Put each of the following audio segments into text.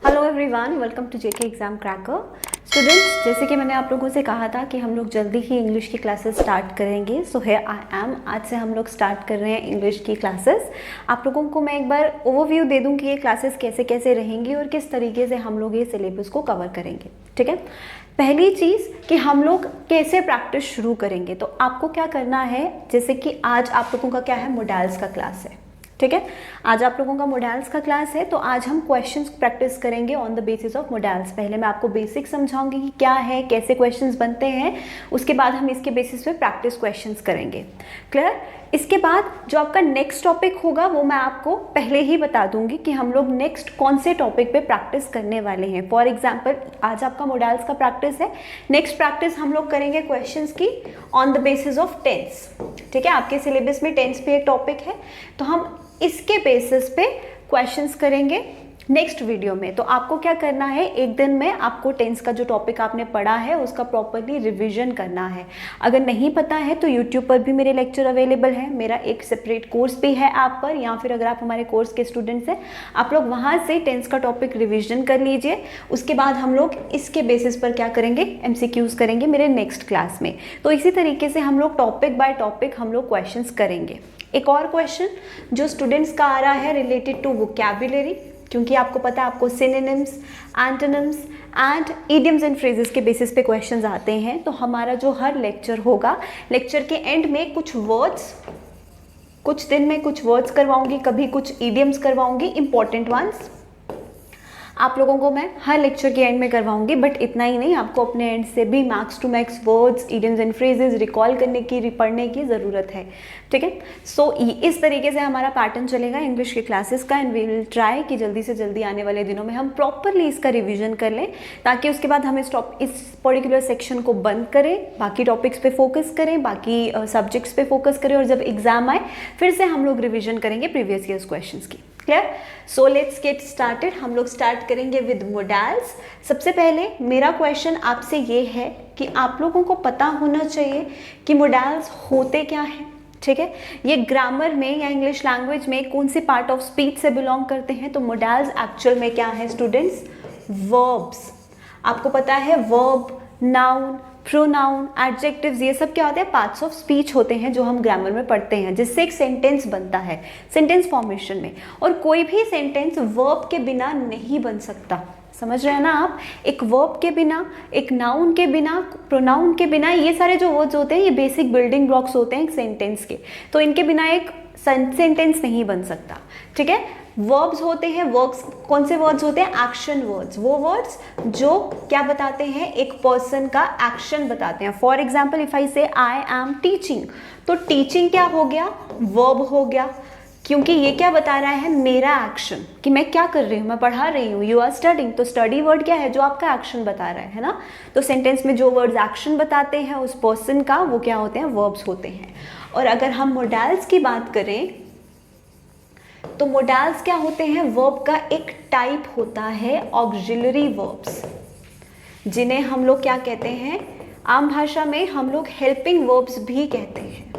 Hello everyone, welcome to JK exam cracker. Students, जैसे कि मैंने आप लोगों से कहा था कि हम लोग जल्दी ही इंग्लिश की क्लासेस स्टार्ट करेंगे। सो हियर आई एम, आज से हम लोग स्टार्ट कर रहे हैं इंग्लिश की क्लासेस। आप लोगों को मैं एक बार ओवरव्यू दे दूं कि ये क्लासेस कैसे कैसे रहेंगी और किस तरीके से हम लोग ये सिलेबस को कवर करेंगे। ठीक है, पहली चीज़ कि हम लोग कैसे प्रैक्टिस शुरू करेंगे। तो आपको क्या करना है, जैसे कि आज आप लोगों का क्या है, मॉडल्स का क्लास है। ठीक है, आज आप लोगों का मॉडल्स का क्लास है। तो आज हम क्वेश्चंस प्रैक्टिस करेंगे on the basis of models. पहले मैं आपको बेसिक समझाऊंगी कि क्या है, कैसे क्वेश्चंस बनते हैं, उसके बाद हम इसके बेसिस पे प्रैक्टिस क्वेश्चंस करेंगे। क्लियर? इसके बाद जो आपका नेक्स्ट टॉपिक होगा वो मैं आपको पहले ही बता दूंगी कि हम लोग नेक्स्ट कौन से टॉपिक पे प्रैक्टिस करने वाले हैं। फॉर एग्जाम्पल, आज आपका मॉडल्स का प्रैक्टिस है, नेक्स्ट प्रैक्टिस हम लोग करेंगे क्वेश्चंस की on the basis of tense. ठीक है, आपके सिलेबस में टेंस पे एक टॉपिक है, तो हम इसके बेसिस पे क्वेश्चंस करेंगे नेक्स्ट वीडियो में। तो आपको क्या करना है, एक दिन में आपको टेंस का जो टॉपिक आपने पढ़ा है उसका प्रॉपर्ली रिवीजन करना है। अगर नहीं पता है तो यूट्यूब पर भी मेरे लेक्चर अवेलेबल है, मेरा एक सेपरेट कोर्स भी है ऐप पर, या फिर अगर आप हमारे कोर्स के स्टूडेंट्स हैं आप लोग वहाँ से टेंस का टॉपिक रिविजन कर लीजिए। उसके बाद हम लोग इसके बेसिस पर क्या करेंगे, MCQs करेंगे मेरे नेक्स्ट क्लास में। तो इसी तरीके से हम लोग टॉपिक बाय टॉपिक हम लोग क्वेश्चंस करेंगे। एक और क्वेश्चन जो स्टूडेंट्स का आ रहा है रिलेटेड टू वोकैबुलरी, क्योंकि आपको पता है आपको synonyms, antonyms and idioms and phrases के बेसिस पे क्वेश्चंस आते हैं। तो हमारा जो हर लेक्चर होगा, लेक्चर के एंड में कुछ वर्ड्स, कुछ दिन में कुछ वर्ड्स करवाऊंगी, कभी कुछ इडियम्स करवाऊंगी, इंपॉर्टेंट वंस आप लोगों को मैं हर लेक्चर के एंड में करवाऊंगी। बट इतना ही नहीं, आपको अपने एंड से भी max to max words, idioms and phrases recall करने की, पढ़ने की ज़रूरत है। ठीक है, सो इस तरीके से हमारा पैटर्न चलेगा इंग्लिश के क्लासेस का। एंड वी विल ट्राई कि जल्दी से जल्दी आने वाले दिनों में हम प्रॉपरली इसका रिविजन कर लें, ताकि उसके बाद हम इस पर्टिकुलर सेक्शन को बंद करें, बाकी टॉपिक्स पे फोकस करें, बाकी सब्जेक्ट्स पे फोकस करें, और जब एग्जाम आए फिर से हम लोग रिविजन करेंगे प्रीवियस ईयर्स क्वेश्चंस की। Clear? So let's get started. हम लोग स्टार्ट करेंगे विद मॉडल्स। सबसे पहले मेरा क्वेश्चन आपसे ये है कि आप लोगों को पता होना चाहिए कि मॉडल्स होते क्या हैं। ठीक है, ये ग्रामर में या इंग्लिश लैंग्वेज में कौन से पार्ट ऑफ स्पीच से बिलोंग करते हैं। तो मॉडल्स एक्चुअल में क्या है स्टूडेंट्स, वर्ब्स। आपको पता है वर्ब, नाउन, प्रोनाउन, एडजेक्टिव्स, ये सब क्या होते हैं, पार्ट्स ऑफ स्पीच होते हैं जो हम ग्रामर में पढ़ते हैं, जिससे एक सेंटेंस बनता है सेंटेंस फॉर्मेशन में। और कोई भी सेंटेंस वर्ब के बिना नहीं बन सकता। समझ रहे हैं ना आप? एक वर्ब के बिना, एक नाउन के बिना, प्रोनाउन के बिना, ये सारे जो वर्ड्स होते हैं ये बेसिक बिल्डिंग ब्लॉक्स होते हैं एक सेंटेंस के। तो इनके बिना एक सेंटेंस नहीं बन सकता। ठीक है, वर्ब्स होते हैं, वर्ब्स कौन से वर्ड्स होते हैं, एक्शन वर्ड्स। वो वर्ड्स जो क्या बताते हैं, एक पर्सन का एक्शन बताते हैं। फॉर एग्जाम्पल, इफ आई से आई एम टीचिंग, तो टीचिंग क्या हो गया, वर्ब हो गया, क्योंकि ये क्या बता रहा है, मेरा एक्शन, कि मैं क्या कर रही हूँ, मैं पढ़ा रही हूँ। यू आर स्टडिंग, तो स्टडी वर्ड क्या है, जो आपका एक्शन बता रहा है ना। तो सेंटेंस में जो वर्ड्स एक्शन बताते हैं उस पर्सन का, वो क्या होते हैं, वर्ब्स होते हैं। और अगर हम मॉडल्स की बात करें तो मॉडल्स क्या होते हैं, वर्ब का एक टाइप होता है ऑक्सिलरी वर्ब्स, जिन्हें हम लोग क्या कहते हैं, आम भाषा में हम लोग हेल्पिंग वर्ब्स भी कहते हैं।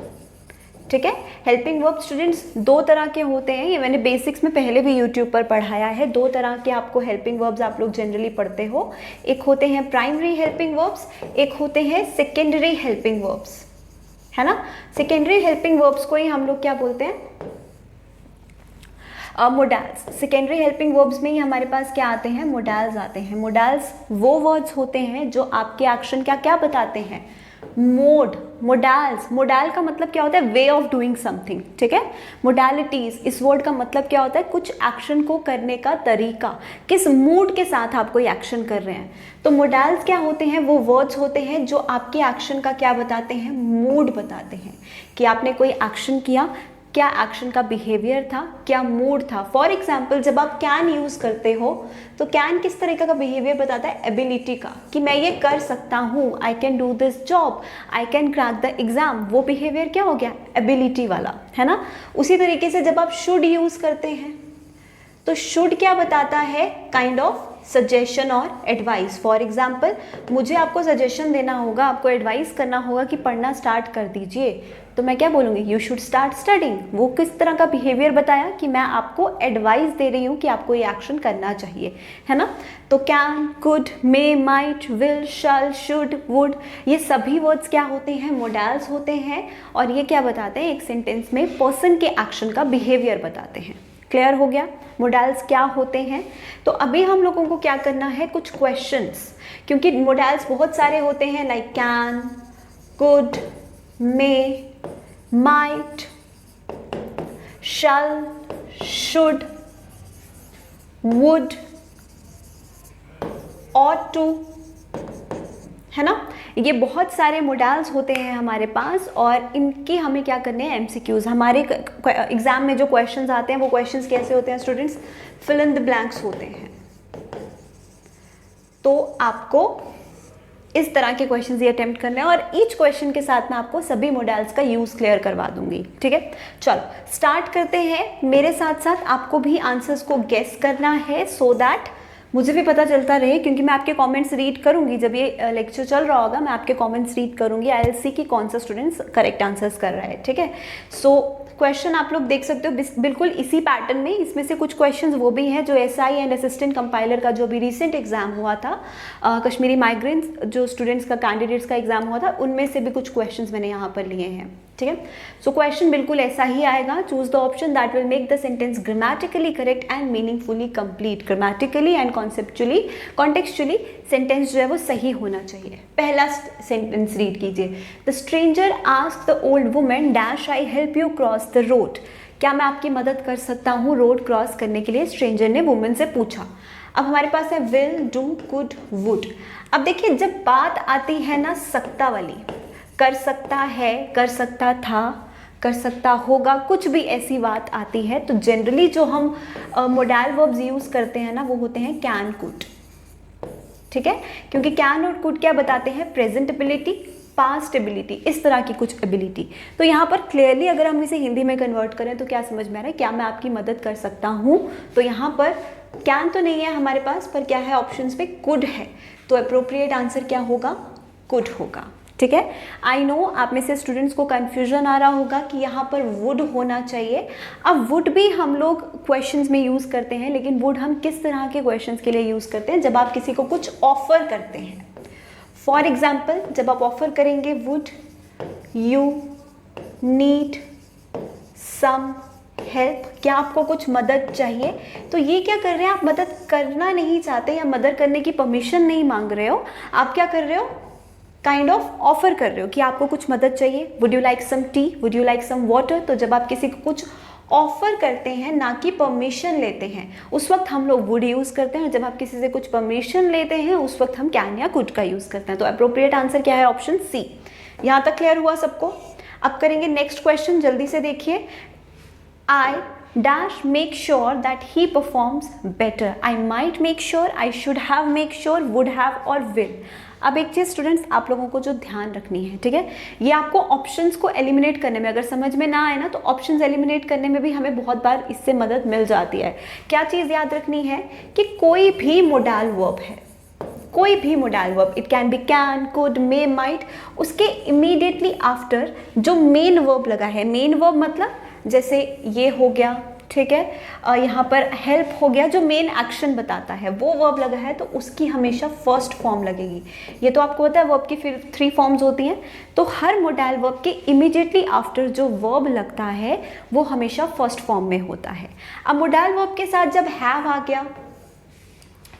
ठीक है, हेल्पिंग वर्ब स्टूडेंट्स दो तरह के होते हैं, ये मैंने बेसिक्स में पहले भी यूट्यूब पर पढ़ाया है। दो तरह के आपको हेल्पिंग वर्ब्स आप लोग जनरली पढ़ते हो। एक होते हैं प्राइमरी हेल्पिंग वर्ब्स, एक होते हैं सेकेंडरी हेल्पिंग वर्ब्स, है ना। सेकेंडरी हेल्पिंग वर्ब्स को ही हम लोग क्या बोलते हैं, मॉडल्स। सेकेंडरी हेल्पिंग वर्ब्स में ही हमारे पास क्या आते हैं, मॉडल्स आते हैं। मॉडल्स वो वर्ड्स होते हैं जो आपके एक्शन क्या क्या बताते हैं, मोड। मोडाल्स, मोडाल का मतलब क्या होता है, वे ऑफ डूइंग समथिंग। ठीक है, मोडालिटीज, इस वर्ड का मतलब क्या होता है, कुछ एक्शन को करने का तरीका, किस मूड के साथ आप कोई एक्शन कर रहे हैं। तो मोडाल्स क्या होते हैं, वो वर्ड्स होते हैं जो आपके एक्शन का क्या बताते हैं, मूड बताते हैं, कि आपने कोई एक्शन किया, क्या एक्शन का बिहेवियर था, क्या मूड था। फॉर एग्जाम्पल, जब आप कैन यूज़ करते हो तो कैन किस तरीके का बिहेवियर बताता है, एबिलिटी का, कि मैं ये कर सकता हूँ, I can do this job, I can crack the exam. वो बिहेवियर क्या हो गया, एबिलिटी वाला, है ना। उसी तरीके से जब आप शुड यूज़ करते हैं तो शुड क्या बताता है? काइंड ऑफ सजेशन और एडवाइस। फॉर एग्जाम्पल, मुझे आपको सजेशन देना होगा, आपको एडवाइस करना होगा कि पढ़ना स्टार्ट कर दीजिए, तो मैं क्या बोलूँगी? You should start studying. वो किस तरह का बिहेवियर बताया कि मैं आपको एडवाइस दे रही हूँ कि आपको ये एक्शन करना चाहिए, है ना। तो can, could, may, might, will, shall, should, would, ये सभी वर्ड्स क्या होते हैं? मोडाल्स होते हैं, और ये क्या बताते हैं? एक सेंटेंस में पर्सन के एक्शन का बिहेवियर बताते हैं। क्लियर हो गया मोडाल्स क्या होते हैं? तो अभी हम लोगों को क्या करना है? कुछ क्वेश्चंस, क्योंकि मोडाल्स बहुत सारे होते हैं, like can, could, may, might, shall, should, would, ought to, है ना। ये बहुत सारे मोडाल्स होते हैं हमारे पास, और इनकी हमें क्या करने हैं? एमसीक्यूज। हमारे एग्जाम में जो क्वेश्चंस आते हैं वो क्वेश्चंस कैसे होते हैं students? Fill in the blanks होते हैं। तो आपको इस तरह के क्वेश्चंस ये अटेम्प्ट करने हैं, और ईच क्वेश्चन के साथ मैं आपको सभी मोडाल्स का यूज क्लियर करवा दूंगी। ठीक है, चलो स्टार्ट करते हैं। मेरे साथ साथ आपको भी आंसर्स को गेस करना है, सो दैट मुझे भी पता चलता रहे, क्योंकि मैं आपके कमेंट्स रीड करूंगी। जब ये लेक्चर चल रहा होगा मैं आपके कमेंट्स रीड करूंगी, आई विल सी कि कौन सा स्टूडेंट्स करेक्ट आंसर्स कर रहा है। ठीक है, सो क्वेश्चन आप लोग देख सकते हो बिल्कुल इसी पैटर्न में। इसमें से कुछ क्वेश्चंस वो भी हैं जो एसआई एंड असिस्टेंट कंपाइलर का जो भी रिसेंट एग्जाम हुआ था, कश्मीरी माइग्रेंट्स जो स्टूडेंट्स का कैंडिडेट्स का एग्जाम हुआ था, उनमें से भी कुछ क्वेश्चंस मैंने यहाँ पर लिए हैं। ठीक है, सो क्वेश्चन बिल्कुल ऐसा ही आएगा। Choose the option that will make the sentence grammatically correct and meaningfully complete. Grammatically and conceptually contextually sentence जो है वो सही होना चाहिए। पहला सेंटेंस रीड कीजिए। The stranger asked the old woman dash I help you cross the road. क्या मैं आपकी मदद कर सकता हूँ रोड क्रॉस करने के लिए? स्ट्रेंजर ने वुमन से पूछा। अब हमारे पास है विल, डू, कुड, वुड। अब देखिए जब बात आती है ना सकता वाली, कर सकता है, कर सकता था, कर सकता होगा, कुछ भी ऐसी बात आती है, तो जनरली जो हम मोडाल वर्ब्स यूज करते हैं ना वो होते हैं कैन, कुड। ठीक है, क्योंकि कैन और कुड क्या बताते हैं? प्रेजेंट एबिलिटी, पास्ट एबिलिटी, इस तरह की कुछ एबिलिटी। तो यहाँ पर क्लियरली अगर हम इसे हिंदी में कन्वर्ट करें तो क्या समझ में आ रहा है? क्या मैं आपकी मदद कर सकता हूँ? तो यहाँ पर कैन तो नहीं है हमारे पास, पर क्या है ऑप्शंस पे? कुड है। तो अप्रोप्रिएट आंसर क्या होगा? कुड होगा। ठीक है, आई नो आप में से स्टूडेंट्स को कंफ्यूजन आ रहा होगा कि यहाँ पर वुड होना चाहिए। अब वुड भी हम लोग क्वेश्चंस में यूज़ करते हैं, लेकिन वुड हम किस तरह के क्वेश्चंस के लिए यूज़ करते हैं? जब आप किसी को कुछ ऑफर करते हैं। फॉर एग्जाम्पल, जब आप ऑफर करेंगे would you need some help, क्या आपको कुछ मदद चाहिए? तो ये क्या कर रहे हैं? आप मदद करना नहीं चाहते या मदद करने की परमिशन नहीं मांग रहे हो, आप क्या कर रहे हो? काइंड ऑफ ऑफर कर रहे हो कि आपको कुछ मदद चाहिए। Would you like some tea, would you like some water. तो जब आप किसी को कुछ ऑफर करते हैं, ना कि परमिशन लेते हैं, उस वक्त हम लोग वुड यूज़ करते हैं। और जब आप किसी से कुछ परमिशन लेते हैं उस वक्त हम कैन या कुड का यूज़ करते हैं। तो अप्रोप्रिएट आंसर क्या है? Option C. यहाँ तक क्लियर हुआ सबको? अब करेंगे नेक्स्ट क्वेश्चन, जल्दी से देखिए। I dash make sure that he performs better. I might make sure, I should have make sure, would have और will। अब एक चीज़ स्टूडेंट्स आप लोगों को जो ध्यान रखनी है, ठीक है, ये आपको ऑप्शंस को एलिमिनेट करने में अगर समझ में ना आए ना, तो ऑप्शंस एलिमिनेट करने में भी हमें बहुत बार इससे मदद मिल जाती है। क्या चीज़ याद रखनी है कि कोई भी मोडाल वर्ब है, कोई भी modal verb, it can be can, could, may, might, उसके इमीडिएटली आफ्टर जो मेन वर्ब लगा है, मेन वर्ब मतलब जैसे ये हो गया, ठीक है, यहाँ पर हेल्प हो गया, जो मेन एक्शन बताता है वो वर्ब लगा है, तो उसकी हमेशा फर्स्ट फॉर्म लगेगी। ये तो आपको पता है वर्ब की फिर 3 फॉर्म्स होती हैं, तो हर मोडाल वर्ब के इमीडिएटली आफ्टर जो वर्ब लगता है वो हमेशा फर्स्ट फॉर्म में होता है। अब मोडाल वर्ब के साथ जब हैव आ गया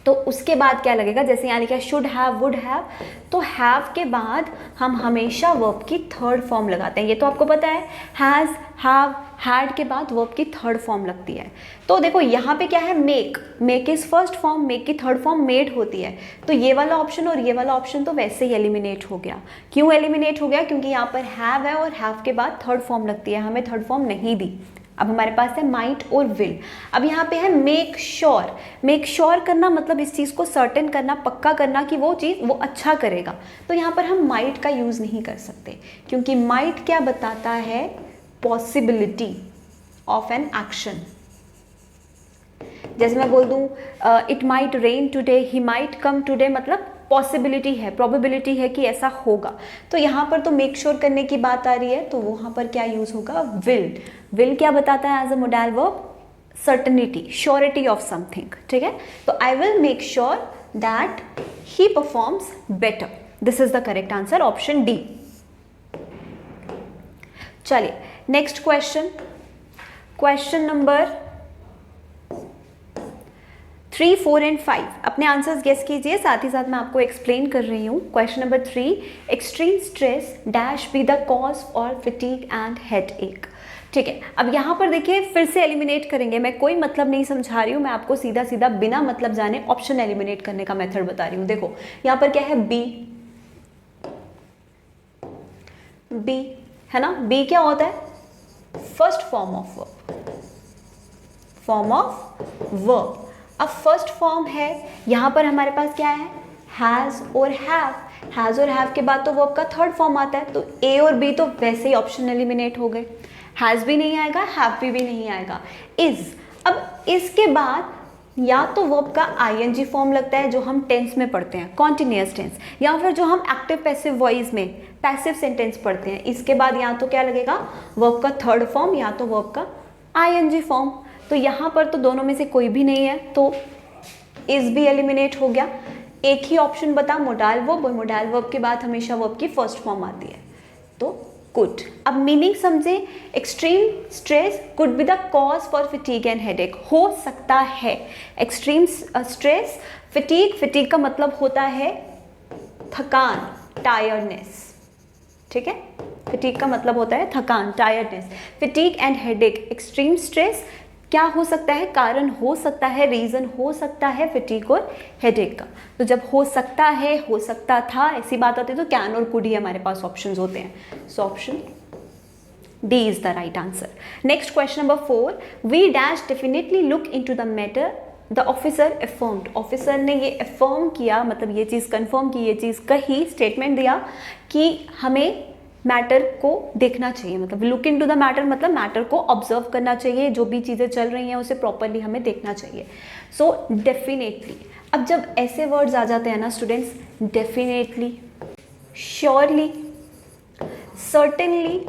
तो उसके बाद क्या लगेगा? जैसे यहाँ लिखा है शुड हैव, वुड हैव, तो हैव के बाद हम हमेशा वर्ब की थर्ड फॉर्म लगाते हैं। ये तो आपको पता है, हैज़, हैव, हैड के बाद वर्ब की थर्ड फॉर्म लगती है। तो देखो यहाँ पे क्या है? Make, make is first form, make की थर्ड फॉर्म मेड होती है। तो ये वाला ऑप्शन और ये वाला ऑप्शन तो वैसे ही एलिमिनेट हो गया। क्यों एलिमिनेट हो गया? क्योंकि यहाँ पर हैव है और हैव के बाद थर्ड फॉर्म लगती है, हमें थर्ड फॉर्म नहीं दी। अब हमारे पास है माइट और विल। अब यहाँ पे है मेक श्योर। मेक श्योर करना मतलब इस चीज़ को सर्टेन करना, पक्का करना कि वो चीज़ वो अच्छा करेगा। तो यहाँ पर हम माइट का यूज़ नहीं कर सकते, क्योंकि माइट क्या बताता है? Possibility of an action. जैसे मैं बोल दूँ it might rain today, he might come today, मतलब पॉसिबिलिटी है, प्रोबेबिलिटी है कि ऐसा होगा। तो यहाँ पर तो मेक श्योर करने की बात आ रही है, तो वहाँ पर क्या यूज़ होगा, विल। विल क्या बताता है as a modal verb, certainty, surety of something, ठीक है। तो I will make sure that he performs better, this is the correct answer, option D. चलिए next question, question number 3, 4 and 5 अपने answers guess कीजिए, साथ ही साथ मैं आपको एक्सप्लेन कर रही हूँ। Question number 3, extreme stress dash be the cause for fatigue and headache. ठीक है, अब यहाँ पर देखिए फिर से एलिमिनेट करेंगे, मैं कोई मतलब नहीं समझा रही हूँ, मैं आपको सीधा सीधा बिना मतलब जाने ऑप्शन एलिमिनेट करने का मेथड बता रही हूँ। देखो यहाँ पर क्या है, बी, बी है ना, बी क्या होता है, first form of verb, form of verb. अब फर्स्ट फॉर्म है, यहाँ पर हमारे पास क्या है, हैज़ और हैव, हैज़ और हैव के बाद तो वर्ब का थर्ड फॉर्म आता है, तो ए और बी तो वैसे ही ऑप्शन एलिमिनेट हो गए, हैज़ भी नहीं आएगा, हैव भी नहीं आएगा। इज, अब इसके बाद या तो वर्ब का आईएनजी फॉर्म लगता है जो हम टेंस में पढ़ते हैं, कॉन्टिन्यूअस टेंस, या फिर जो हम एक्टिव पैसिव वॉइस में पैसिव सेंटेंस पढ़ते हैं, इसके बाद या तो क्या लगेगा, वर्ब का थर्ड फॉर्म या तो वर्ब का आईएनजी फॉर्म। तो यहाँ पर तो दोनों में से कोई भी नहीं है, तो इज भी एलिमिनेट हो गया। एक ही ऑप्शन बता, मोडाल वर्ब, और मोडाल वर्ब के बाद हमेशा वर्ब की फर्स्ट फॉर्म आती है, तो कुड। अब मीनिंग समझे, extreme stress could be the cause for fatigue and headache, हो सकता है एक्सट्रीम स्ट्रेस, फटीग, फटीग का मतलब होता है थकान, टायर्डनेस, ठीक है, फटीग का मतलब होता है थकान, tiredness. Fatigue and headache, extreme stress क्या हो सकता है, कारण हो सकता है, रीजन हो सकता है फटीग और हेडेक का। तो जब हो सकता है, हो सकता था, ऐसी बात आती है तो कैन और कुड ही हमारे पास ऑप्शंस होते हैं। So option D is the right answer. Next question number 4, we dash definitely look into the matter the officer affirmed. Officer ने ये अफर्म किया, मतलब ये चीज़ कंफर्म की, ये चीज़ कही, स्टेटमेंट दिया कि हमें मैटर को देखना चाहिए, मतलब look into the matter मतलब मैटर को ऑब्जर्व करना चाहिए, जो भी चीज़ें चल रही हैं उसे प्रॉपरली हमें देखना चाहिए। सो डेफिनेटली, अब जब ऐसे वर्ड्स आ जाते हैं ना स्टूडेंट्स, डेफिनेटली, श्योरली, सर्टेनली,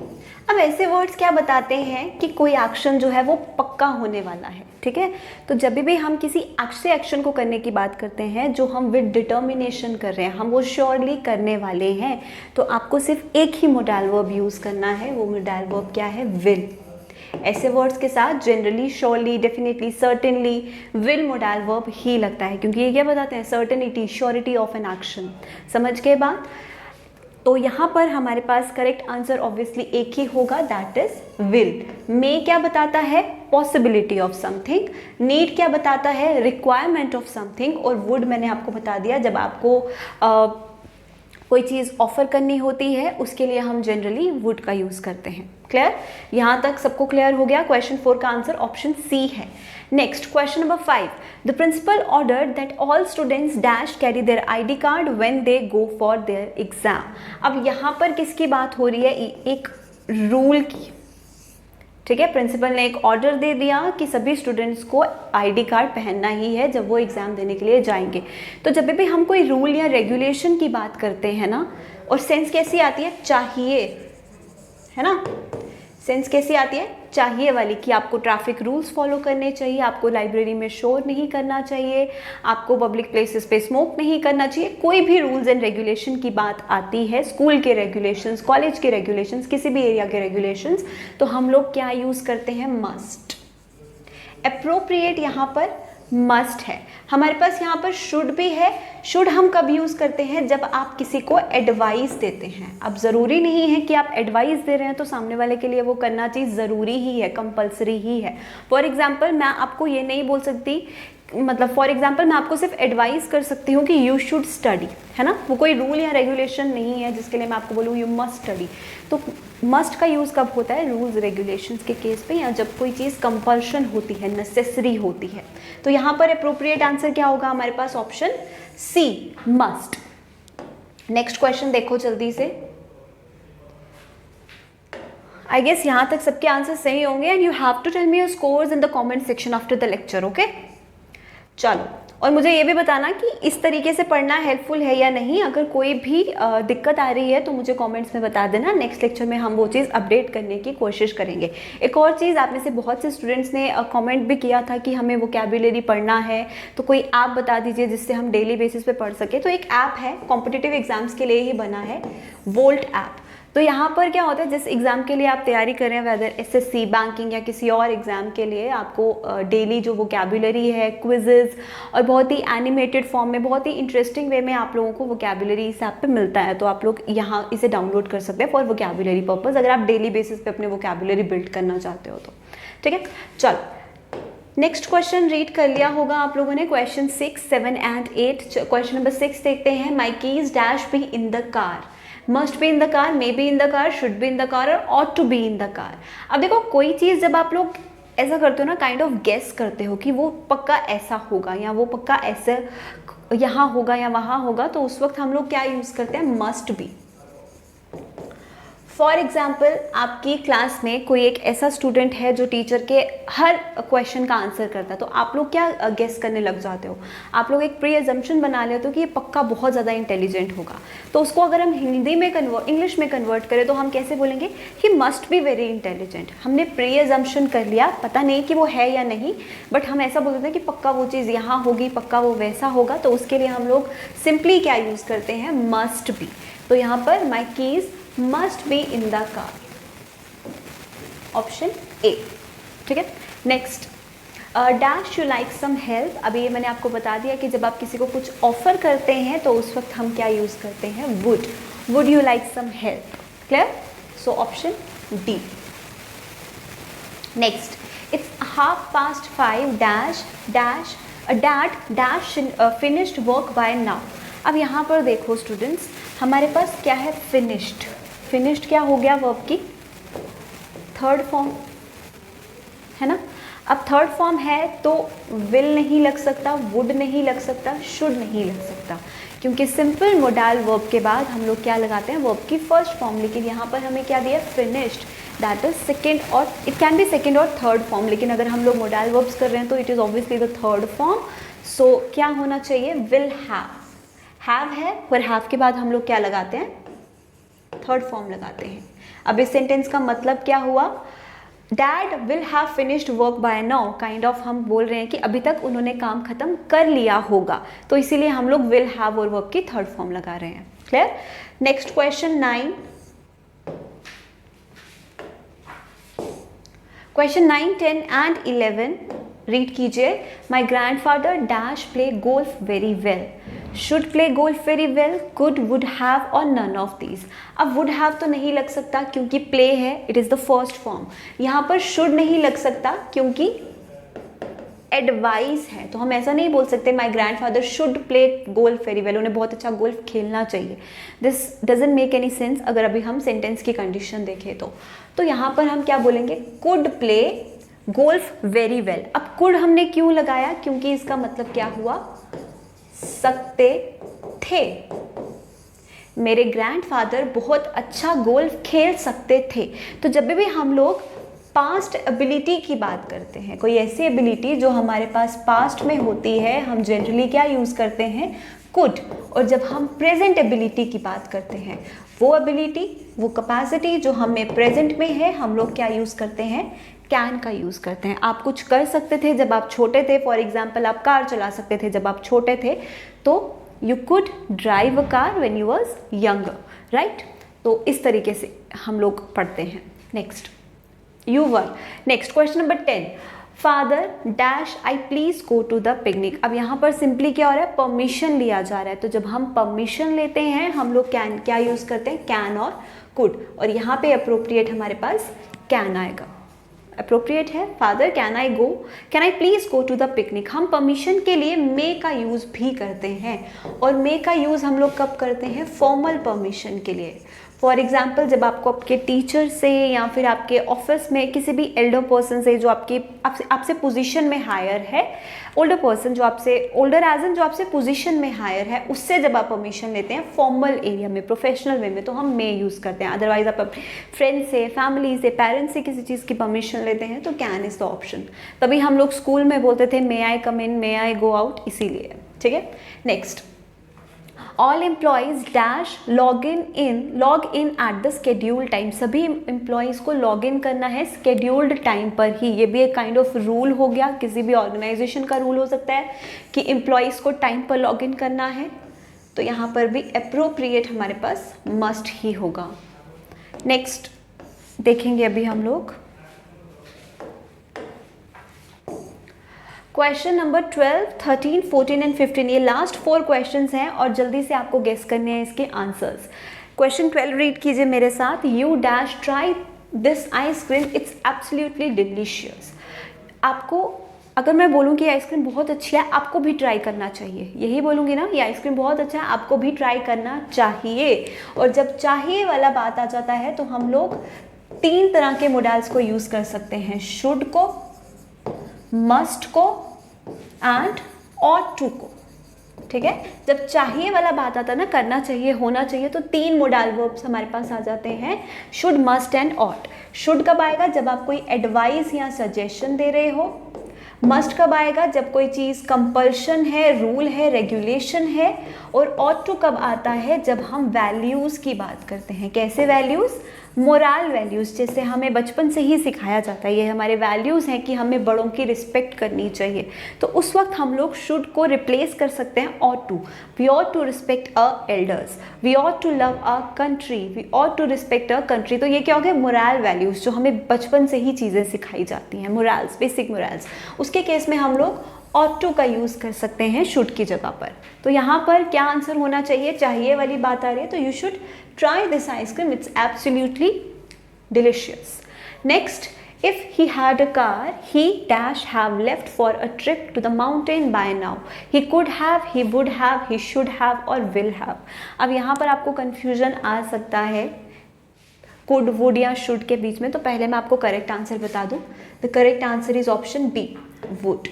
अब ऐसे वर्ड्स क्या बताते हैं कि कोई एक्शन जो है वो पक्का होने वाला है, ठीक है। तो जब भी हम किसी ऐसे एक्शन को करने की बात करते हैं जो हम विद डिटर्मिनेशन कर रहे हैं, हम वो श्योरली करने वाले हैं, तो आपको सिर्फ एक ही मोडाल वर्ब यूज़ करना है, वो मोडाल वर्ब क्या है, विल। ऐसे वर्ड्स के साथ generally surely, definitely, certainly, will modal verb ही लगता है, क्योंकि ये क्या बताते हैं, certainty, surety of an action. समझ के बाद तो यहाँ पर हमारे पास करेक्ट आंसर ऑब्वियसली एक ही होगा, दैट इज विल। मे क्या बताता है, पॉसिबिलिटी ऑफ समथिंग। नीड क्या बताता है, रिक्वायरमेंट ऑफ समथिंग। और वुड मैंने आपको बता दिया, जब आपको कोई चीज़ ऑफर करनी होती है उसके लिए हम जनरली वुड का यूज़ करते हैं। क्लियर, यहाँ तक सबको क्लियर हो गया। क्वेश्चन 4 का आंसर ऑप्शन सी है। Next question number 5, the principal order that all students dash carry their ID card when they go for their exam. अब यहाँ पर किसकी बात हो रही है, एक रूल की, ठीक है। प्रिंसिपल ने एक ऑर्डर दे दिया कि सभी स्टूडेंट्स को ID कार्ड पहनना ही है जब वो एग्ज़ाम देने के लिए जाएंगे। तो जब भी हम कोई रूल या रेगुलेशन की बात करते हैं ना, और सेंस कैसी आती है, चाहिए, है ना, सेंस कैसी आती है, चाहिए वाली, कि आपको ट्रैफिक रूल्स फॉलो करने चाहिए, आपको लाइब्रेरी में शोर नहीं करना चाहिए, आपको पब्लिक प्लेसेस पे स्मोक नहीं करना चाहिए। कोई भी रूल्स एंड रेगुलेशन की बात आती है, स्कूल के रेगुलेशंस, कॉलेज के रेगुलेशंस, किसी भी एरिया के रेगुलेशंस, तो हम लोग क्या यूज़ करते हैं, मस्ट। एप्रोप्रिएट यहाँ पर मस्ट है। हमारे पास यहाँ पर शुड भी है। शुड हम कब यूज़ करते हैं, जब आप किसी को एडवाइस देते हैं। अब ज़रूरी नहीं है कि आप एडवाइस दे रहे हैं तो सामने वाले के लिए वो करना चीज़ ज़रूरी ही है, कंपलसरी ही है। फॉर एग्जाम्पल मैं आपको ये नहीं बोल सकती, मतलब फॉर एग्जाम्पल मैं आपको सिर्फ एडवाइस कर सकती हूँ कि यू शुड स्टडी, है ना, वो कोई रूल या रेगुलेशन नहीं है जिसके लिए मैं आपको बोलूँ यू मस्ट स्टडी। तो मस्ट का यूज़ कब होता है, रूल्स रेगुलेशंस के केस पे, या जब कोई चीज़ कंपल्शन होती है, नेसेसरी होती है। तो यहाँ पर अप्रोप्रिएट आंसर क्या होगा हमारे पास, option C, must. Next question देखो जल्दी से। आई गेस यहाँ तक सबके आंसर सही होंगे, and you have to tell me your scores in the comment section after the lecture, okay. चलो, और मुझे ये भी बताना कि इस तरीके से पढ़ना हेल्पफुल है या नहीं। अगर कोई भी दिक्कत आ रही है तो मुझे कमेंट्स में बता देना, नेक्स्ट लेक्चर में हम वो चीज़ अपडेट करने की कोशिश करेंगे। एक और चीज़, आप में से बहुत से स्टूडेंट्स ने कमेंट भी किया था कि हमें वोकैबुलरी पढ़ना है, तो कोई ऐप बता दीजिए जिससे हम डेली बेसिस पे पढ़ सके। तो एक ऐप है, कॉम्पिटिटिव एग्जाम्स के लिए ही बना है, वोल्ट ऐप। तो यहाँ पर क्या होता है, जिस एग्ज़ाम के लिए आप तैयारी कर रहे हैं, वेदर एसएससी, बैंकिंग या किसी और एग्ज़ाम के लिए, आपको डेली जो वोकैबुलरी है, क्विजेज़ और बहुत ही एनिमेटेड फॉर्म में, बहुत ही इंटरेस्टिंग वे में आप लोगों को वोकैबुलरी इस ऐप पे मिलता है। तो आप लोग यहाँ इसे डाउनलोड कर सकते हैं फॉर वोकैबुलरी पर्पज़, अगर आप डेली बेसिस पे अपने वोकैबुलरी बिल्ड करना चाहते हो तो। ठीक है, चलो नेक्स्ट क्वेश्चन रीड कर लिया होगा आप लोगों ने, क्वेश्चन 6, 7 एंड 8। क्वेश्चन नंबर 6 देखते हैं, my keys dash be in the car, must be in the car, may be in the car, should be in the car और ought to be in the car. अब देखो, कोई चीज़ जब आप लोग ऐसा करते हो ना, काइंड ऑफ गेस करते हो कि वो पक्का ऐसा होगा या वो पक्का ऐसे यहाँ होगा या वहाँ होगा, तो उस वक्त हम लोग क्या यूज़ करते हैं, मस्ट बी। फॉर एग्जाम्पल, आपकी क्लास में कोई एक ऐसा स्टूडेंट है जो टीचर के हर क्वेश्चन का आंसर करता है, तो आप लोग क्या गेस करने लग जाते हो, आप लोग एक प्री अजम्पशन बना लेते हो कि ये पक्का बहुत ज़्यादा इंटेलिजेंट होगा। तो उसको अगर हम हिंदी में इंग्लिश में कन्वर्ट करें तो हम कैसे बोलेंगे, he must be very intelligent. हमने प्री अजम्पशन कर लिया, पता नहीं कि वो है या नहीं, बट हम ऐसा बोलते हैं कि पक्का वो चीज़ यहाँ होगी, पक्का वो वैसा होगा। तो उसके लिए हम लोग सिंपली क्या यूज़ करते हैं, मस्ट बी। तो यहाँ पर my keys must be in the car, option A. ठीक है, next, dash you like some help. अभी ये मैंने आपको बता दिया कि जब आप किसी को कुछ ऑफर करते हैं तो उस वक्त हम क्या यूज़ करते हैं, would you like some help. Clear, so option D. Next, it's 5:30 dash dash dad dash finished work by now. अब यहाँ पर देखो स्टूडेंट्स, हमारे पास क्या है, फिनिश्ड। फिनिश्ड क्या हो गया, वर्ब की थर्ड फॉर्म है ना। अब थर्ड फॉर्म है तो विल नहीं लग सकता, वुड नहीं लग सकता, शुड नहीं लग सकता, क्योंकि सिंपल मोडाल वर्ब के बाद हम लोग क्या लगाते हैं, वर्ब की फर्स्ट फॉर्म। लेकिन यहाँ पर हमें क्या दिया, फिनिश्ड, दैट इज सेकेंड, और इट कैन बी सेकेंड और थर्ड फॉर्म, लेकिन अगर हम लोग मोडाल वर्ब्स कर रहे हैं तो it is obviously the third form. So क्या होना चाहिए, विल हैव है, और हैव के बाद हम लोग क्या लगाते हैं, थर्ड फॉर्म लगाते हैं। अब इस सेंटेंस का मतलब क्या हुआ, dad will have finished work by now, kind of हम बोल रहे हैं कि अभी तक उन्होंने काम खत्म कर लिया होगा, तो इसीलिए हम लोग विल हैव और वर्क की थर्ड फॉर्म लगा रहे हैं। Clear, next question 9। Question 9, 10 and 11 read कीजिए। My grandfather dash play golf very well, should play golf very well, could, would have or none of these. अब वुड हैव तो नहीं लग सकता क्योंकि प्ले है, it is the first form. यहाँ पर शुड नहीं लग सकता क्योंकि एडवाइस है, तो हम ऐसा नहीं बोल सकते माई grandfather should play golf very well, उन्हें बहुत अच्छा गोल्फ खेलना चाहिए। This doesn't make any sense अगर अभी हम सेंटेंस की कंडीशन देखें तो यहाँ पर हम क्या बोलेंगे, could play golf very well. अब कुड हमने क्यों लगाया, क्योंकि इसका मतलब क्या हुआ, सकते थे। मेरे ग्रैंडफादर बहुत अच्छा गोल्फ खेल सकते थे। तो जब भी हम लोग पास्ट एबिलिटी की बात करते हैं, कोई ऐसी एबिलिटी जो हमारे पास पास्ट में होती है, हम जनरली क्या यूज़ करते हैं, कुड। और जब हम प्रेजेंट एबिलिटी की बात करते हैं, वो एबिलिटी, वो कैपेसिटी जो हमें प्रेजेंट में है, हम लोग क्या यूज़ करते हैं, कैन का यूज़ करते हैं। आप कुछ कर सकते थे जब आप छोटे थे, फॉर एग्जाम्पल आप कार चला सकते थे जब आप छोटे थे, तो you could drive a car when you was younger, right. तो इस तरीके से हम लोग पढ़ते हैं। Next, you were. Next question number 10, father dash I please go to the picnic. अब यहाँ पर सिंपली क्या हो रहा है, परमिशन लिया जा रहा है। तो जब हम परमिशन लेते हैं हम लोग कैन क्या यूज़ करते हैं, कैन और कुड, और यहाँ पे अप्रोप्रिएट हमारे पास कैन आएगा। अप्रोप्रिएट है, father can I go, can I please go to the picnic. हम परमिशन के लिए मे का यूज़ भी करते हैं, और मे का यूज़ हम लोग कब करते हैं, फॉर्मल परमिशन के लिए। फॉर एग्जाम्पल जब आपको आपके टीचर से या फिर आपके ऑफिस में किसी भी एल्डर पर्सन से जो आपसे पोजीशन में हायर है, ओल्डर पर्सन जो आपसे ओल्डर एज एन जो आपसे पोजीशन में हायर है, उससे जब आप परमिशन लेते हैं फॉर्मल एरिया में, प्रोफेशनल वे में, तो हम मे यूज़ करते हैं। अदरवाइज आप अपने फ्रेंड से, फैमिली से, पेरेंट्स से किसी चीज़ की परमिशन लेते हैं तो कैन इज़ द ऑप्शन। तभी हम लोग स्कूल में बोलते थे मे आई कम इन, मे आई गो आउट, इसीलिए। ठीक है, next, all employees dash log in at the scheduled time. सभी एम्प्लॉयज़ को लॉग इन करना है स्केड्यूल्ड टाइम पर ही। ये भी एक काइंड ऑफ रूल हो गया, किसी भी ऑर्गेनाइजेशन का रूल हो सकता है कि एम्प्लॉयज़ को टाइम पर लॉग इन करना है। तो यहाँ पर भी अप्रोप्रिएट हमारे पास मस्ट ही होगा। नेक्स्ट देखेंगे अभी हम लोग क्वेश्चन नंबर 12, 13, 14 एंड 15। ये लास्ट 4 क्वेश्चंस हैं और जल्दी से आपको गेस करने हैं इसके आंसर्स। क्वेश्चन 12 रीड कीजिए मेरे साथ। You dash try this ice cream, it's absolutely delicious. आपको अगर मैं बोलूँ कि आइसक्रीम बहुत अच्छी है, आपको भी ट्राई करना चाहिए, यही बोलूँगी ना, ये आइसक्रीम बहुत अच्छा है, आपको भी ट्राई करना चाहिए। और जब चाहिए वाला बात आ जाता है तो हम लोग 3 तरह के मोडाल्स को यूज़ कर सकते हैं, शुड को, मस्ट को एंड ऑट टू को। ठीक है, जब चाहिए वाला बात आता है ना, करना चाहिए, होना चाहिए, तो 3 मोडाल वर्ब्स हमारे पास आ जाते हैं, should, must and ought. Should कब आएगा? जब आप कोई एडवाइस या सजेशन दे रहे हो। मस्ट कब आएगा? जब कोई चीज़ कंपल्शन है, रूल है, रेगुलेशन है। और ऑट टू कब आता है? जब हम वैल्यूज़ की बात करते हैं। कैसे वैल्यूज़? मोरल वैल्यूज़, जैसे हमें बचपन से ही सिखाया जाता है, ये हमारे वैल्यूज़ हैं कि हमें बड़ों की रिस्पेक्ट करनी चाहिए। तो उस वक्त हम लोग शुड को रिप्लेस कर सकते हैं ought to. We ought to respect a elders, we ought to love a country, we ought to respect a country. तो ये क्या हो गया? मोरल वैल्यूज़, जो हमें बचपन से ही चीज़ें सिखाई जाती हैं, मोरल्स, बेसिक मोरल्स। उसके केस में हम लोग ऑट टू का यूज़ कर सकते हैं शुड की जगह पर। तो यहाँ पर क्या आंसर होना चाहिए? चाहिए वाली बात आ रही है तो you should try this ice cream, it's absolutely delicious. Next, if he had a car, he dash have left for a trip to the mountain by now. He could have, he would have, he should have और will have. अब यहाँ पर आपको confusion आ सकता है could, would या should के बीच में, तो पहले मैं आपको करेक्ट आंसर बता दूँ। The correct answer is option B, would.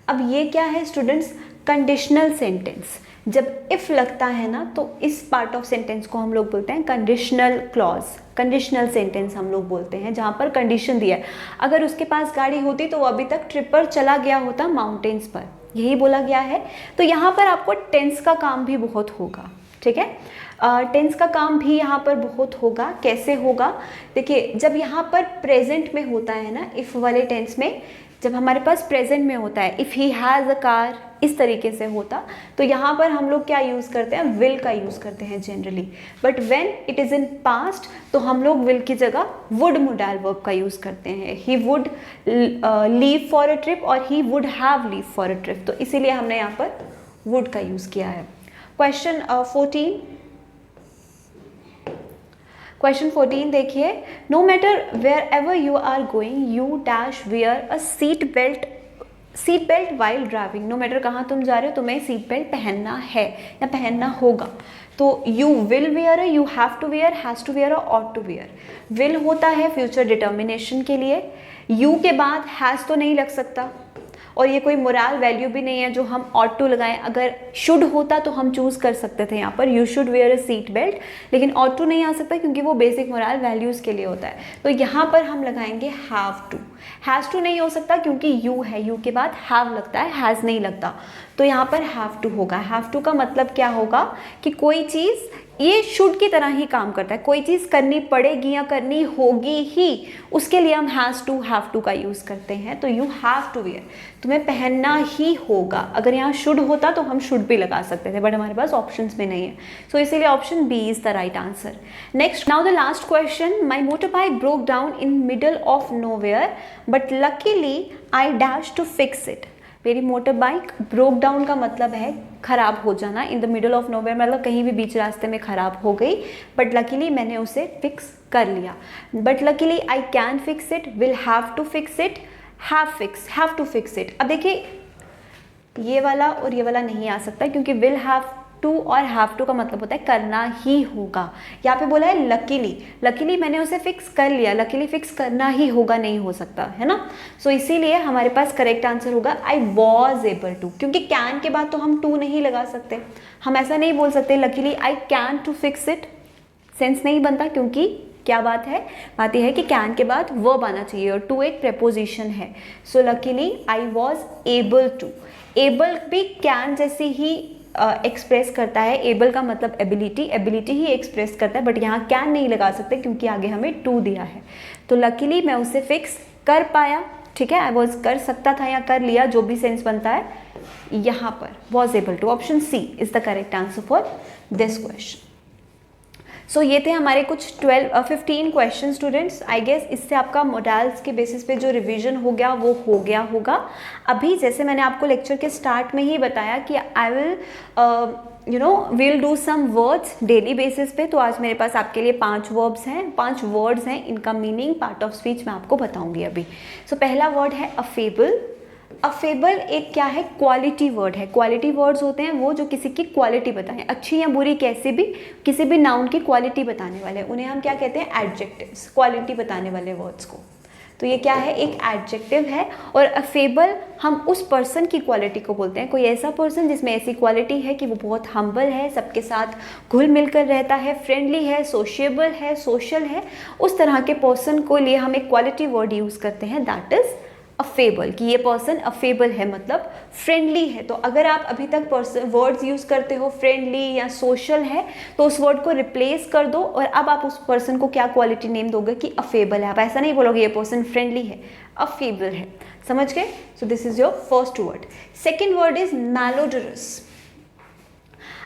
अब ये क्या है स्टूडेंट्स? Conditional sentence. जब इफ़ लगता है ना, तो इस पार्ट ऑफ सेंटेंस को हम लोग बोलते हैं कंडीशनल क्लॉज, कंडीशनल सेंटेंस हम लोग बोलते हैं, जहाँ पर कंडीशन दिया है। अगर उसके पास गाड़ी होती तो वो अभी तक ट्रिप पर चला गया होता माउंटेन्स पर, यही बोला गया है। तो यहाँ पर आपको टेंस का काम भी बहुत होगा। ठीक है, टेंस का काम भी यहाँ पर बहुत होगा। कैसे होगा? देखिए, जब यहाँ पर प्रेजेंट में होता है ना, इफ़ वाले टेंस में, जब हमारे पास प्रेजेंट में होता है, if he has a car, इस तरीके से होता, तो यहाँ पर हम लोग क्या यूज़ करते हैं? विल का यूज़ करते हैं generally. But when it is in past, तो हम लोग विल की जगह वुड मोडाल वर्ब का यूज़ करते हैं। He would leave for a trip और he would have leave for a trip, तो इसीलिए हमने यहाँ पर वुड का यूज़ किया है। क्वेश्चन 14, क्वेश्चन 14 देखिए। No matter where ever you are going, you dash wear a seat belt while driving. No matter कहाँ तुम जा रहे हो, तुम्हें सीट बेल्ट पहनना है या पहनना होगा। तो you will wear, you have to wear, has to wear और ऑट टू वेयर। विल होता है फ्यूचर डिटर्मिनेशन के लिए, यू के बाद हैज़ तो नहीं लग सकता, और ये कोई मोरल वैल्यू भी नहीं है जो हम ऑट टू लगाएं। अगर शुड होता तो हम चूज़ कर सकते थे यहाँ पर, you should wear a seat belt, लेकिन ऑट टू नहीं आ सकता क्योंकि वो बेसिक मोरल वैल्यूज़ के लिए होता है। तो यहाँ पर हम लगाएंगे हैव टू। हैज़ टू नहीं हो सकता क्योंकि यू है, यू के बाद हैव लगता है, हैज़ नहीं लगता, तो यहाँ पर हैव टू होगा। हैव टू का मतलब क्या होगा कि कोई चीज़ ये शुड की तरह ही काम करता है, कोई चीज़ करनी पड़ेगी या करनी होगी ही, उसके लिए हम हैज़ टू, हैव टू का यूज़ करते हैं। तो यू हैव टू वेयर, तुम्हें पहनना ही होगा। अगर यहाँ शुड होता तो हम शुड भी लगा सकते थे, बट हमारे पास ऑप्शंस में नहीं है, सो इसीलिए option B is the right answer. Next, now the last question. My motor bike broke down in middle of nowhere but luckily I dash to fix it. मेरी मोटर बाइक ब्रोक डाउन का मतलब है ख़राब हो जाना, in the middle of nowhere मतलब कहीं भी बीच रास्ते में ख़राब हो गई, बट लकीली मैंने उसे फिक्स कर लिया। But luckily I can fix it, will have to fix it, have to fix it. अब देखिए, ये वाला और ये वाला नहीं आ सकता क्योंकि विल हैव टू और हैव टू का मतलब होता है करना ही होगा। यहाँ पे बोला है लकीली, लकीली मैंने उसे फिक्स कर लिया, लकीली फिक्स करना ही होगा नहीं हो सकता है ना। सो इसीलिए हमारे पास करेक्ट आंसर होगा आई वॉज एबल टू, क्योंकि कैन के बाद तो हम टू नहीं लगा सकते, हम ऐसा नहीं बोल सकते luckily I can to fix it, sense नहीं बनता, क्योंकि क्या बात है, बात यह है कि कैन के बाद वर्ब आना चाहिए और टू एक प्रेपोजिशन है। So luckily I was able to, able भी कैन जैसे ही एक्सप्रेस करता है, एबल का मतलब एबिलिटी, एबिलिटी ही एक्सप्रेस करता है, बट यहाँ कैन नहीं लगा सकते क्योंकि आगे हमें टू दिया है। तो लकीली मैं उसे फिक्स कर पाया, ठीक है, आई वॉज कर सकता था या कर लिया, जो भी सेंस बनता है यहाँ पर, was able to. Option C is the correct answer for this question. So ये थे हमारे कुछ 15 क्वेश्चन स्टूडेंट्स। आई गेस इससे आपका मॉडल्स के बेसिस पे जो रिवीजन हो गया वो हो गया होगा। अभी जैसे मैंने आपको लेक्चर के स्टार्ट में ही बताया कि I will we'll do some words daily basis पे। तो आज मेरे पास आपके लिए 5 वर्ब्स हैं, 5 वर्ड्स हैं, इनका मीनिंग पार्ट ऑफ स्पीच मैं आपको बताऊंगी अभी। सो पहला वर्ड है अफेबल। अफेबल एक क्या है, क्वालिटी वर्ड है। क्वालिटी वर्ड्स होते हैं वो जो किसी की क्वालिटी बताएं, अच्छी या बुरी, कैसे भी, किसी भी नाउन की क्वालिटी बताने वाले, उन्हें हम क्या कहते हैं, एडजेक्टिव्स, क्वालिटी बताने वाले वर्ड्स को। तो ये क्या है, एक एडजेक्टिव है। और अफेबल हम उस पर्सन की क्वालिटी को बोलते हैं, कोई ऐसा पर्सन जिसमें ऐसी क्वालिटी है कि वो बहुत हम्बल है, सबके साथ घुल मिलकर रहता है, फ्रेंडली है, सोशिएबल है, सोशल है, उस तरह के पर्सन को लिए हम एक क्वालिटी वर्ड यूज़ करते हैं, दैट इज़ अफेबल, कि ये पर्सन अफेबल है मतलब फ्रेंडली है। तो अगर आप अभी तक वर्ड्स यूज़ करते हो फ्रेंडली या सोशल है, तो उस वर्ड को रिप्लेस कर दो और अब आप उस पर्सन को क्या क्वालिटी नेम दोगे कि अफेबल है। आप ऐसा नहीं बोलोगे ये पर्सन फ्रेंडली है, अफेबल है, समझ गए। So this is your first word. Second word is malodorous.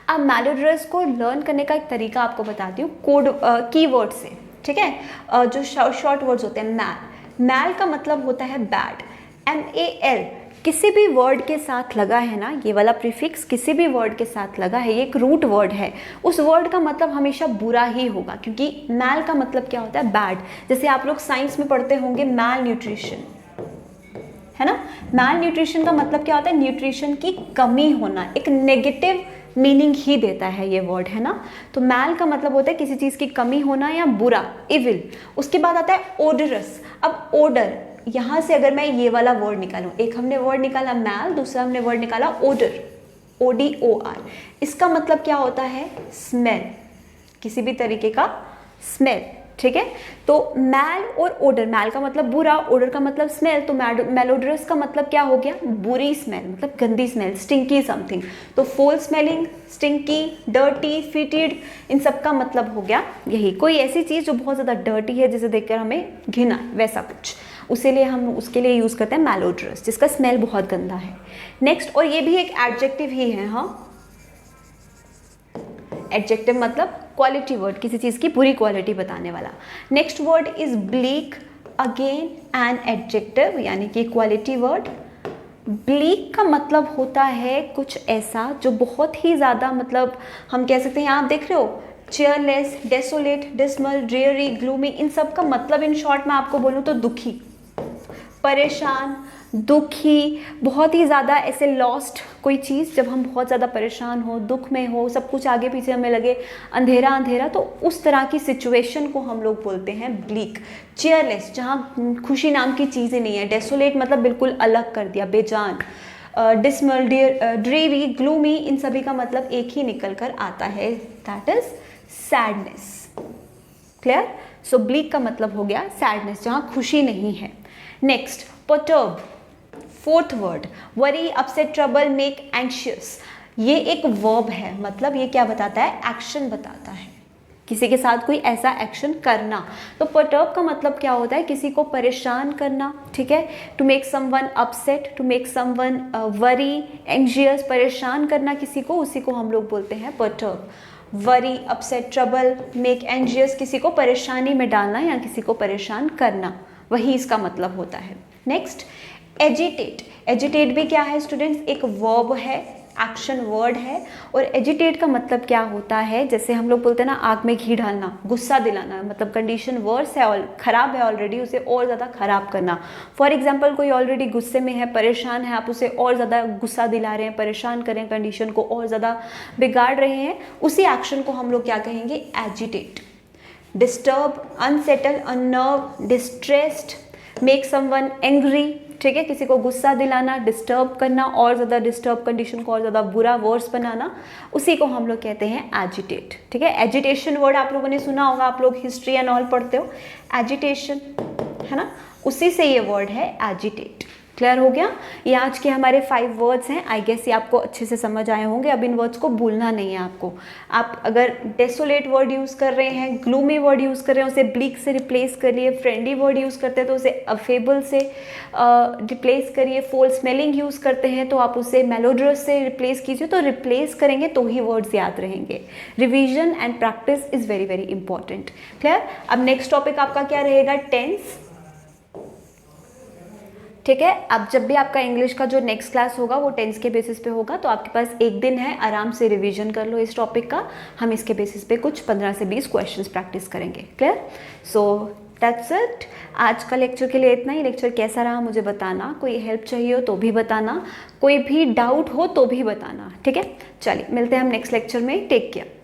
अब मैलोडरस को लर्न करने का एक तरीका आपको बताती हूँ, कोड कीवर्ड से, ठीक है। जो शॉर्ट वर्ड्स होते हैं, मैल का मतलब होता है बैड, MAL किसी भी वर्ड के साथ लगा है ना, ये वाला प्रीफिक्स किसी भी वर्ड के साथ लगा है, ये एक रूट वर्ड है, उस वर्ड का मतलब हमेशा बुरा ही होगा, क्योंकि मैल का मतलब क्या होता है, बैड। जैसे आप लोग साइंस में पढ़ते होंगे मैल न्यूट्रिशन, है ना। मैल न्यूट्रिशन का मतलब क्या होता है, न्यूट्रिशन की कमी होना, एक नेगेटिव मीनिंग ही देता है ये वर्ड, है ना। तो मैल का मतलब होता है किसी चीज़ की कमी होना या बुरा, इविल। उसके बाद आता है ओडरस। अब ओडर, यहाँ से अगर मैं ये वाला वर्ड निकालूं, एक हमने वर्ड निकाला मैल, दूसरा हमने वर्ड निकाला ओडर, ODOR। इसका मतलब क्या होता है, स्मेल, किसी भी तरीके का स्मेल, ठीक है। तो मैल और ओडर, मैल का मतलब बुरा, ओडर का मतलब स्मेल, तो मैलोडरस का मतलब क्या हो गया, बुरी स्मेल, मतलब गंदी स्मेल, स्टिंकी समथिंग। तो फोल स्मेलिंग, स्टिंकी, डर्टी, फीटेड, इन सब का मतलब हो गया यही, कोई ऐसी चीज़ जो बहुत ज़्यादा डर्टी है, जिसे देखकर हमें घिना, वैसा कुछ, हम उसके लिए यूज़ करते हैं मैलोडरस, जिसका स्मेल बहुत गंदा है। नेक्स्ट, और ये भी एक एडजेक्टिव ही है, हाँ, एडजेक्टिव मतलब क्वालिटी वर्ड, किसी चीज़ की बुरी क्वालिटी बताने वाला। Next word is bleak, again an adjective, यानी कि क्वालिटी वर्ड। ब्लीक का मतलब होता है कुछ ऐसा जो बहुत ही ज़्यादा, मतलब हम कह सकते हैं, यहाँ आप देख रहे हो, चेयरलेस, डेसोलेट, डिसमल, ड्रेयरी, ग्लूमी, इन सब का मतलब इन शॉर्ट में आपको बोलूँ तो दुखी, परेशान, दुखी, बहुत ही ज़्यादा ऐसे लॉस्ट कोई चीज़, जब हम बहुत ज़्यादा परेशान हो, दुख में हो, सब कुछ आगे पीछे हमें लगे, अंधेरा अंधेरा, तो उस तरह की सिचुएशन को हम लोग बोलते हैं ब्लीक। चेयरलेस, जहाँ खुशी नाम की चीज़ें नहीं है। डेसोलेट मतलब बिल्कुल अलग कर दिया, बेजान। डिसमल, ड्रेरी, ग्लूमी, इन सभी का मतलब एक ही निकल कर आता है, that is sadness. Clear. So bleak का मतलब हो गया सैडनेस, जहाँ खुशी नहीं है। Next, perturb, fourth word, worry, upset, trouble, make anxious. ये एक वर्ब है, मतलब ये क्या बताता है, एक्शन बताता है, किसी के साथ कोई ऐसा एक्शन करना। तो पर्टर्ब का मतलब क्या होता है, किसी को परेशान करना, ठीक है। To make someone upset, to make someone worry, anxious, परेशान करना किसी को, उसी को हम लोग बोलते हैं perturb. Worry, upset, trouble, make anxious, किसी को परेशानी में डालना या किसी को परेशान करना, वही इसका मतलब होता है। Next, agitate. एजिटेट भी क्या है स्टूडेंट्स, एक वर्ब है, एक्शन वर्ड है। और एजिटेट का मतलब क्या होता है, जैसे हम लोग बोलते हैं ना आग में घी डालना, गुस्सा दिलाना, मतलब कंडीशन वर्स है और ख़राब है ऑलरेडी, उसे और ज़्यादा ख़राब करना। फॉर एग्जाम्पल कोई ऑलरेडी गुस्से में है, परेशान है, आप उसे और ज़्यादा गुस्सा दिला रहे हैं, परेशान करें, कंडीशन को और ज़्यादा बिगाड़ रहे हैं, उसी एक्शन को हम लोग क्या कहेंगे, agitate. Disturb, unsettle, unnerve, distressed, make someone angry, ठीक है, किसी को गुस्सा दिलाना, डिस्टर्ब करना, और ज़्यादा डिस्टर्ब, कंडीशन को और ज़्यादा बुरा वर्स बनाना, उसी को हम लोग कहते हैं एजिटेट। ठीक है, एजिटेशन वर्ड आप लोगों ने सुना होगा, आप लोग हिस्ट्री एंड ऑल पढ़ते हो, एजिटेशन है ना, उसी से ये वर्ड है एजिटेट। क्लियर हो गया? ये आज के हमारे 5 वर्ड्स हैं। आई गेस ये आपको अच्छे से समझ आए होंगे। अब इन वर्ड्स को भूलना नहीं है आपको। आप अगर डेसोलेट वर्ड यूज़ कर रहे हैं, ग्लूमी वर्ड यूज़ कर रहे हैं, उसे ब्लीक से रिप्लेस करिए। फ्रेंडली वर्ड यूज़ करते हैं तो उसे अफेबल से रिप्लेस करिए। फोल स्मेलिंग यूज़ करते हैं तो आप उसे मेलोड्रस से रिप्लेस कीजिए। तो रिप्लेस करेंगे तो ही वर्ड्स याद रहेंगे। Revision and practice is very very important. Clear? अब नेक्स्ट टॉपिक आपका क्या रहेगा? टेंस। ठीक है, अब जब भी आपका इंग्लिश का जो नेक्स्ट क्लास होगा वो टेंस के बेसिस पे होगा, तो आपके पास एक दिन है, आराम से रिवीजन कर लो इस टॉपिक का। हम इसके बेसिस पे कुछ 15 से 20 क्वेश्चंस प्रैक्टिस करेंगे। क्लियर? So that's it. आज का लेक्चर के लिए इतना ही। लेक्चर कैसा रहा मुझे बताना, कोई हेल्प चाहिए हो तो भी बताना, कोई भी डाउट हो तो भी बताना। ठीक है, चलिए मिलते हैं हम नेक्स्ट लेक्चर में। Take care.